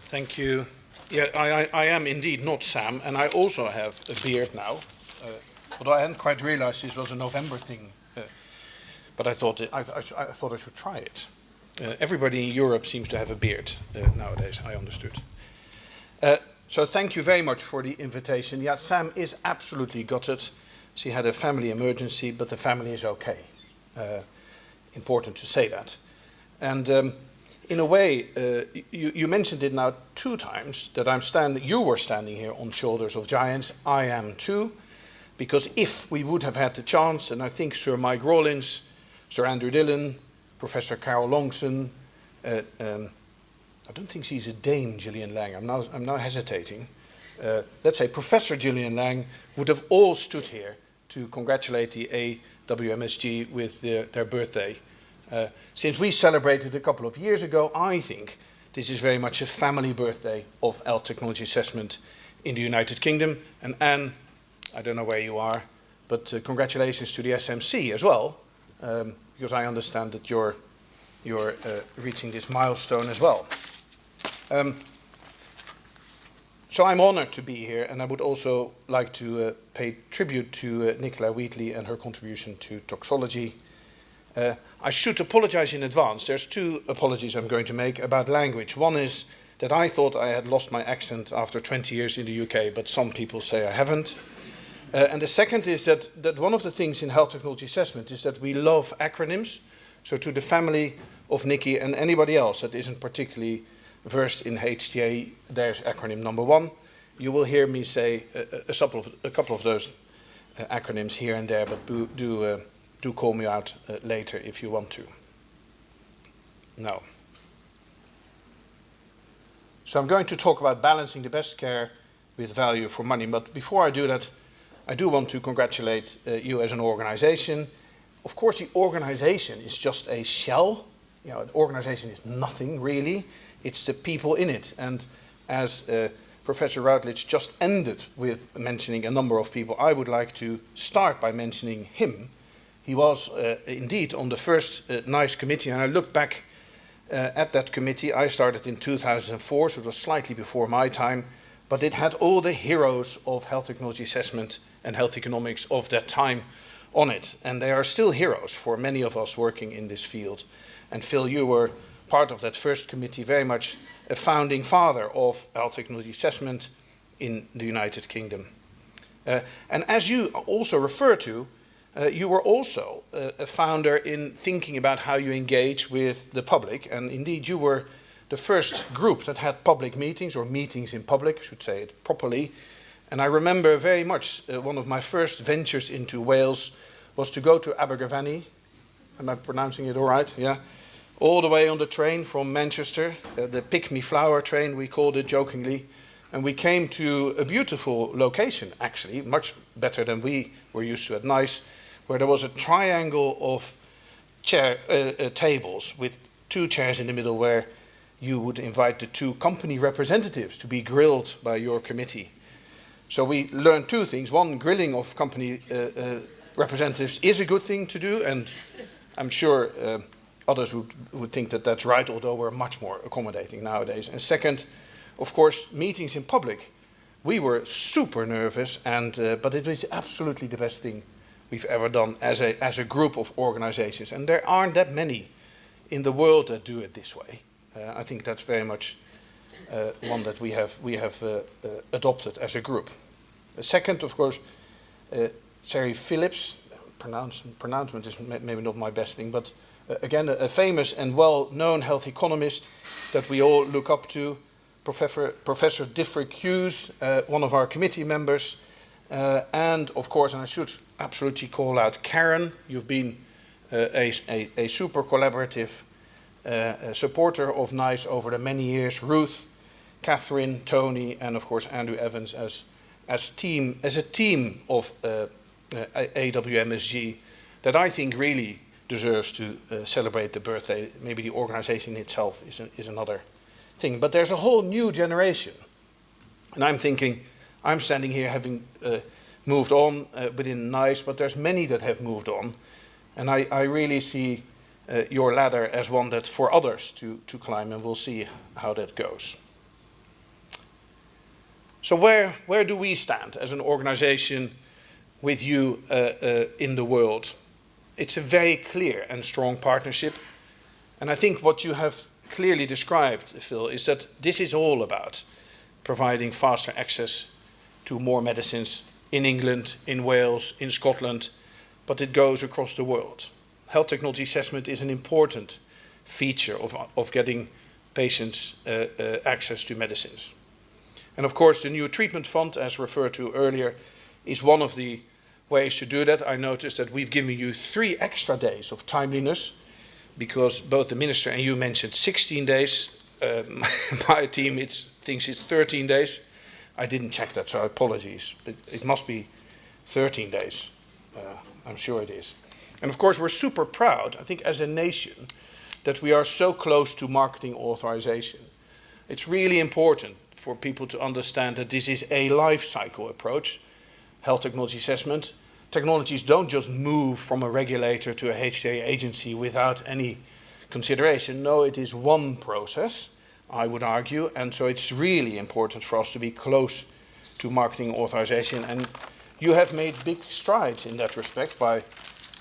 Thank you. Yeah, I am indeed not Sam, and I also have a beard now. Although I hadn't quite realized this was a November thing, but I thought I thought I should try it. Everybody in Europe seems to have a beard nowadays, I understood. So thank you very much for the invitation. Yeah, Sam is absolutely gutted. She had a family emergency, but the family is okay. Important to say that. And in a way, you mentioned it now 2 times, that you were standing here on shoulders of giants. I am too, because if we would have had the chance, and I think Sir Mike Rawlins, Sir Andrew Dillon, Professor Carol Longson, I don't think she's a Dane, Gillian Lang. I'm now hesitating. Let's say Professor Gillian Lang would have all stood here to congratulate the AWMSG with their birthday. Since we celebrated a couple of years ago, I think this is very much a family birthday of health technology assessment in the United Kingdom. And Anne, I don't know where you are, but congratulations to the SMC as well, because I understand that you're reaching this milestone as well. So I'm honored to be here, and I would also like to pay tribute to Nicola Wheatley and her contribution to toxology. I should apologize in advance. There's 2 apologies I'm going to make about language. One is that I thought I had lost my accent after 20 years in the UK, but some people say I haven't. And the second is that one of the things in health technology assessment is that we love acronyms. So to the family of Nikki and anybody else that isn't particularly versed in HTA, there's acronym number 1. You will hear me say a couple of those acronyms here and there, but do call me out later if you want to. No. So I'm going to talk about balancing the best care with value for money. But before I do that, I do want to congratulate you as an organization. Of course, the organization is just a shell. You know, an organization is nothing really. It's the people in it. And as Professor Routledge just ended with mentioning a number of people, I would like to start by mentioning him. He was indeed on the first NICE committee, and I look back at that committee. I started in 2004, so it was slightly before my time, but it had all the heroes of health technology assessment and health economics of that time on it. And they are still heroes for many of us working in this field. And Phil, you were part of that first committee, very much a founding father of health technology assessment in the United Kingdom. And as you also refer to, you were also a founder in thinking about how you engage with the public, and indeed you were the first group that had public meetings, or meetings in public, I should say it properly. And I remember very much one of my first ventures into Wales was to go to Abergavenny. Am I pronouncing it all right? Yeah. All the way on the train from Manchester, the Pick Me Flower train, we called it jokingly. And we came to a beautiful location, actually, much better than we were used to at NICE, where there was a triangle of tables with 2 chairs in the middle where you would invite the 2 company representatives to be grilled by your committee. So we learned 2 things. One, grilling of company representatives is a good thing to do, and I'm sure others would think that that's right, although we're much more accommodating nowadays. And second, of course, meetings in public. We were super nervous, but it was absolutely the best thing we've ever done as a group of organizations. And there aren't that many in the world that do it this way. I think that's very much one that we have adopted as a group. Second, of course, Sari Phillips, pronouncement is maybe not my best thing, but again, a famous and well-known health economist that we all look up to, Professor Diffrick Hughes, one of our committee members, and of course, and I should absolutely call out Karen, you've been a super collaborative supporter of NICE over the many years, Ruth, Catherine, Tony, and of course Andrew Evans as a team of AWMSG that I think really deserves to celebrate the birthday. Maybe the organization itself is another thing. But there's a whole new generation. And I'm thinking, I'm standing here having moved on within NICE, but there's many that have moved on. And I really see your ladder as one that's for others to climb, and we'll see how that goes. So where do we stand as an organization with you in the world? It's a very clear and strong partnership. And I think what you have clearly described, Phil, is that this is all about providing faster access to more medicines in England, in Wales, in Scotland, but it goes across the world. Health technology assessment is an important feature of getting patients access to medicines. And of course, the new treatment fund, as referred to earlier, is one of the ways to do that. I noticed that we've given you 3 extra days of timeliness, because both the minister and you mentioned 16 days. My team thinks it's 13 days. I didn't check that, so apologies. It must be 13 days. I'm sure it is. And of course, we're super proud, I think, as a nation, that we are so close to marketing authorization. It's really important for people to understand that this is a life cycle approach, health technology assessment. Technologies don't just move from a regulator to a HTA agency without any consideration. No, it is one process, I would argue, and so it's really important for us to be close to marketing authorization. And you have made big strides in that respect by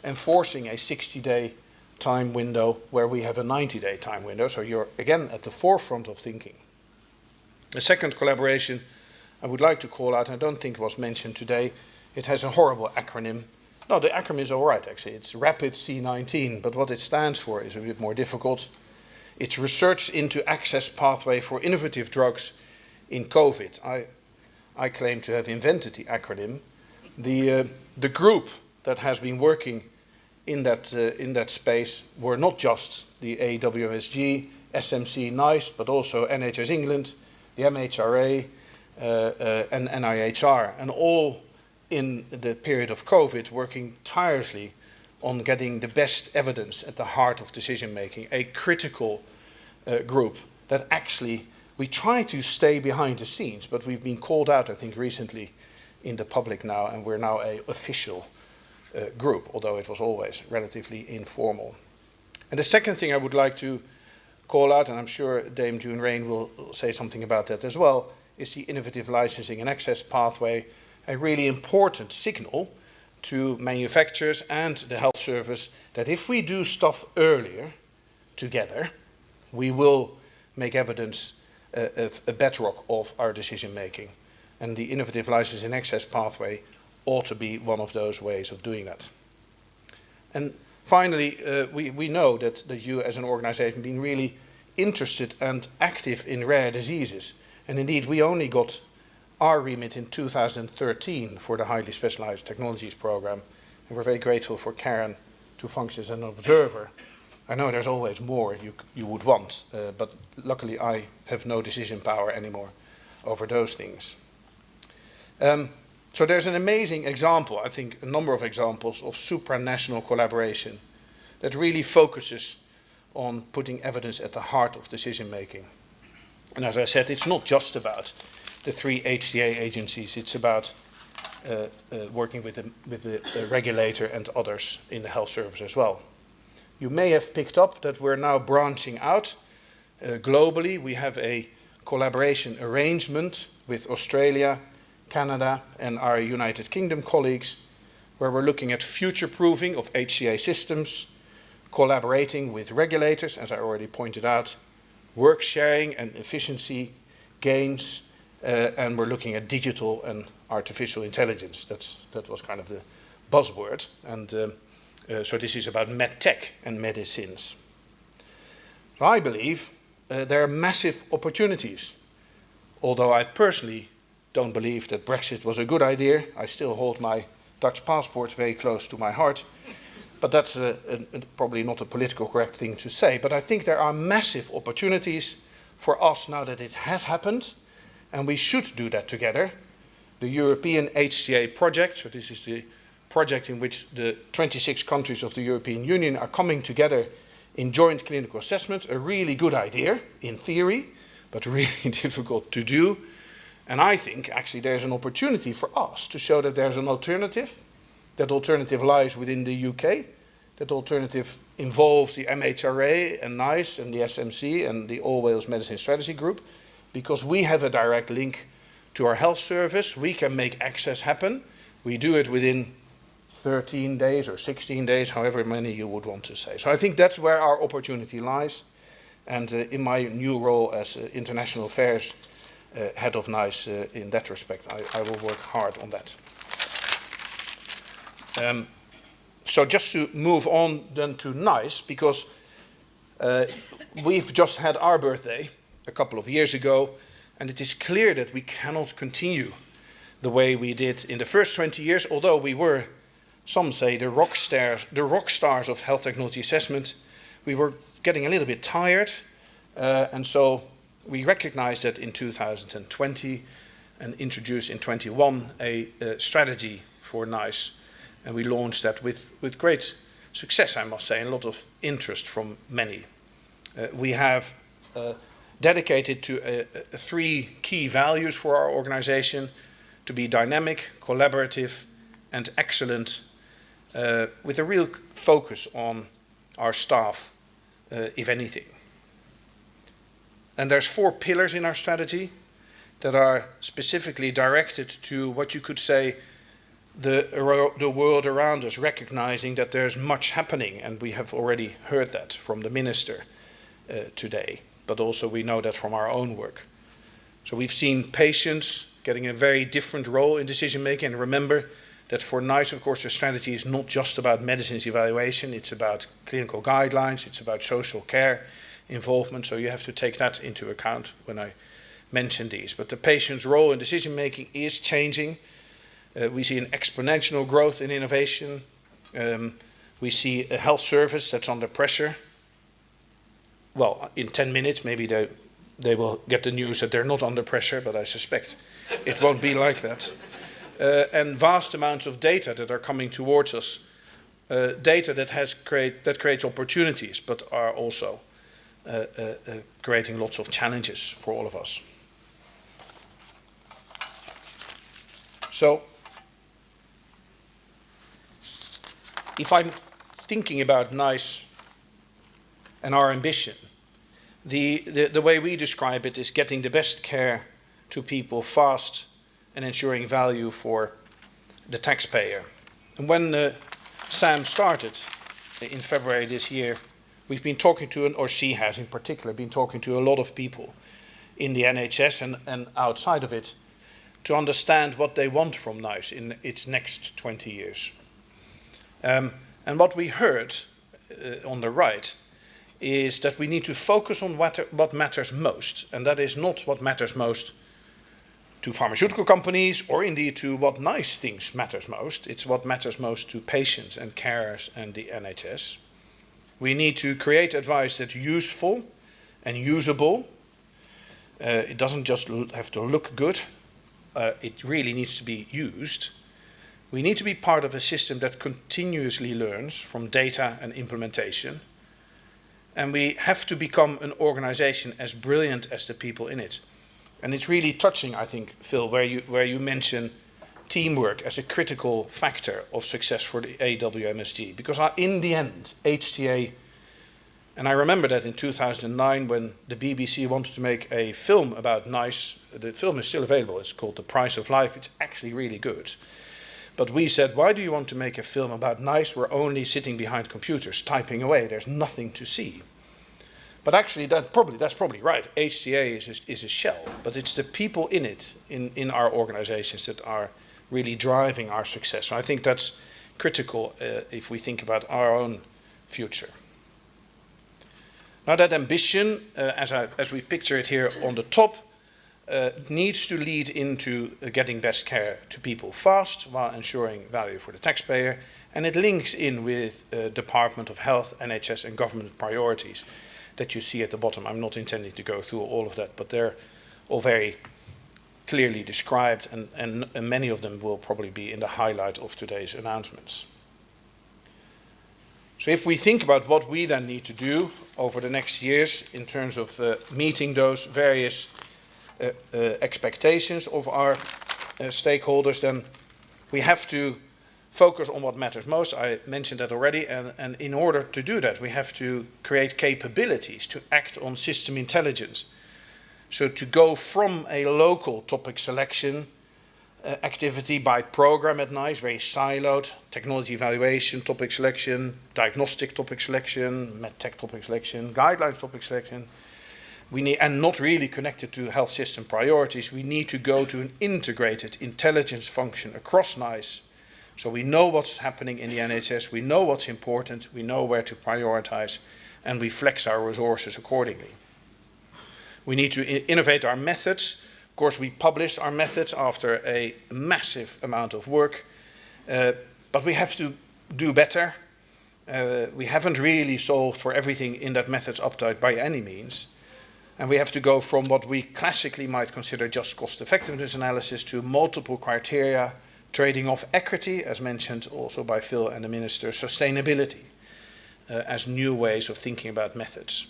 enforcing a 60-day time window where we have a 90-day time window. So you're, again, at the forefront of thinking. The second collaboration I would like to call out, I don't think it was mentioned today, it has a horrible acronym. No, the acronym is all right, actually. It's RAPID C19, but what it stands for is a bit more difficult. It's Research into Access Pathway for Innovative Drugs in COVID. I claim to have invented the acronym. The group that has been working in that space were not just the AWMSG, SMC, NICE, but also NHS England, the MHRA, and NIHR, and all in the period of COVID working tirelessly on getting the best evidence at the heart of decision making, a critical group that actually we try to stay behind the scenes, but we've been called out, I think, recently in the public now, and we're now an official group, although it was always relatively informal. And the second thing I would like to call out, and I'm sure Dame June Rain will say something about that as well, is the innovative licensing and access pathway, a really important signal to manufacturers and the health service that if we do stuff earlier together, we will make evidence a bedrock of our decision making. And the innovative licensing and access pathway ought to be one of those ways of doing that. And finally, we know that you as an organization have been really interested and active in rare diseases. And indeed, we only got our remit in 2013 for the Highly Specialized Technologies Program. And we're very grateful for Karen to function as an observer. I know there's always more you would want, but luckily I have no decision power anymore over those things. So there's an amazing example, I think a number of examples of supranational collaboration that really focuses on putting evidence at the heart of decision making. And as I said, it's not just about the 3 HTA agencies, it's about working with the regulator and others in the health service as well. You may have picked up that we're now branching out globally. We have a collaboration arrangement with Australia, Canada and our United Kingdom colleagues, where we're looking at future-proofing of HCA systems, collaborating with regulators, as I already pointed out, work sharing and efficiency gains, and we're looking at digital and artificial intelligence. That was kind of the buzzword. And so this is about medtech and medicines. So I believe there are massive opportunities, although I personally don't believe that Brexit was a good idea. I still hold my Dutch passport very close to my heart. But that's probably not a political correct thing to say. But I think there are massive opportunities for us now that it has happened. And we should do that together. The European HTA project, so this is the project in which the 26 countries of the European Union are coming together in joint clinical assessments, a really good idea in theory, but really difficult to do. And I think actually there's an opportunity for us to show that there's an alternative. That alternative lies within the UK. That alternative involves the MHRA and NICE and the SMC and the All Wales Medicine Strategy Group, because we have a direct link to our health service, we can make access happen. We do it within 13 days or 16 days, however many you would want to say. So I think that's where our opportunity lies. And in my new role as International Affairs Head of NICE, in that respect, I will work hard on that. So just to move on then to NICE, because we've just had our birthday a couple of years ago, and it is clear that we cannot continue the way we did in the first 20 years, although we were, some say, the rock stars of health technology assessment. We were getting a little bit tired, and so we recognized that in 2020 and introduced in 21 a strategy for NICE, and we launched that with great success, I must say, and a lot of interest from many. We have dedicated to three key values for our organization: to be dynamic, collaborative, and excellent, with a real focus on our staff, if anything. And there's 4 pillars in our strategy that are specifically directed to what you could say the world around us, recognizing that there's much happening, and we have already heard that from the minister today, but also we know that from our own work. So we've seen patients getting a very different role in decision making, and remember that for NICE, of course, the strategy is not just about medicines evaluation, it's about clinical guidelines, it's about social care involvement, so you have to take that into account when I mention these. But the patient's role in decision making is changing. We see an exponential growth in innovation. We see a health service that's under pressure. Well, in 10 minutes, maybe they will get the news that they're not under pressure, but I suspect it won't be like that. And vast amounts of data that are coming towards us, data that creates opportunities, but are also creating lots of challenges for all of us. So, if I'm thinking about NICE and our ambition, the way we describe it is getting the best care to people fast and ensuring value for the taxpayer. And when Sam started in February this year, we've been talking to, or she has in particular, been talking to a lot of people in the NHS and outside of it to understand what they want from NICE in its next 20 years. And what we heard on the right is that we need to focus on what matters most, and that is not what matters most to pharmaceutical companies or indeed to what NICE thinks matters most. It's what matters most to patients and carers and the NHS. We need to create advice that's useful and usable. It doesn't just have to look good. It really needs to be used. We need to be part of a system that continuously learns from data and implementation. And we have to become an organization as brilliant as the people in it. And it's really touching, I think, Phil, where you mention teamwork as a critical factor of success for the AWMSG. Because in the end, HTA, and I remember that in 2009 when the BBC wanted to make a film about NICE, the film is still available, it's called The Price of Life, it's actually really good. But we said, why do you want to make a film about NICE? We're only sitting behind computers, typing away, there's nothing to see. But actually, that's probably right. HTA is a shell, but it's the people in it, in our organizations, that are really driving our success. So I think that's critical if we think about our own future. Now that ambition, as we picture it here on the top, needs to lead into getting best care to people fast while ensuring value for the taxpayer, and it links in with Department of Health, NHS and government priorities that you see at the bottom. I'm not intending to go through all of that, but they're all very clearly described, and many of them will probably be in the highlight of today's announcements. So if we think about what we then need to do over the next years in terms of meeting those various expectations of our stakeholders, then we have to focus on what matters most. I mentioned that already, and in order to do that, we have to create capabilities to act on system intelligence. So to go from a local topic selection activity by program at NICE, very siloed, technology evaluation, topic selection, diagnostic topic selection, medtech topic selection, guidelines topic selection, and not really connected to health system priorities, we need to go to an integrated intelligence function across NICE. So we know what's happening in the NHS, we know what's important, we know where to prioritize, and we flex our resources accordingly. We need to innovate our methods. Of course, we published our methods after a massive amount of work, but we have to do better. We haven't really solved for everything in that methods update by any means. And we have to go from what we classically might consider just cost effectiveness analysis to multiple criteria, trading off equity, as mentioned also by Phil and the Minister, sustainability, as new ways of thinking about methods.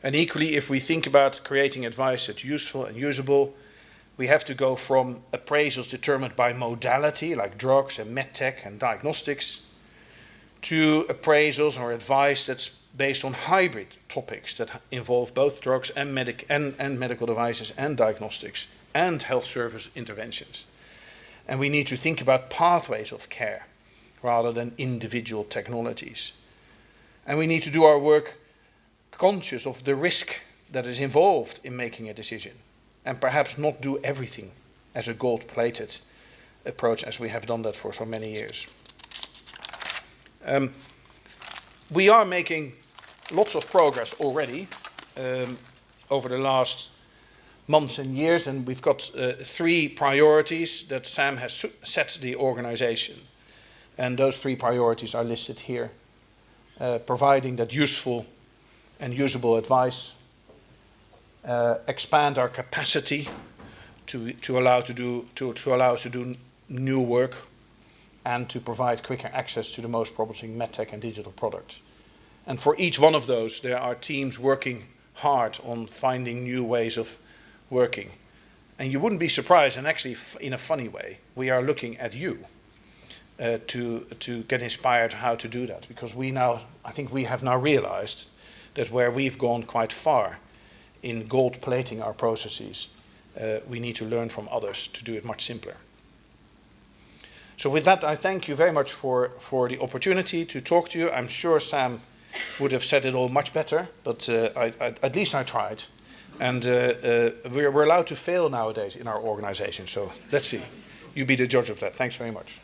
And equally, if we think about creating advice that's useful and usable, we have to go from appraisals determined by modality, like drugs and medtech and diagnostics, to appraisals or advice that's based on hybrid topics that involve both drugs and medical devices and diagnostics and health service interventions. And we need to think about pathways of care rather than individual technologies. And we need to do our work conscious of the risk that is involved in making a decision, and perhaps not do everything as a gold-plated approach as we have done that for so many years. We are making lots of progress already over the last months and years, and we've got 3 priorities that Sam has set the organization. And those 3 priorities are listed here. Providing that useful and usable advice, expand our capacity to allow us to do new work, and to provide quicker access to the most promising medtech and digital products. And for each one of those, there are teams working hard on finding new ways of working. And you wouldn't be surprised, and actually in a funny way, we are looking at you to get inspired how to do that, because I think we have now realized that where we've gone quite far in gold plating our processes, we need to learn from others to do it much simpler. So with that, I thank you very much for the opportunity to talk to you. I'm sure Sam would have said it all much better, but at least I tried. And we're allowed to fail nowadays in our organization, so let's see. You be the judge of that. Thanks very much.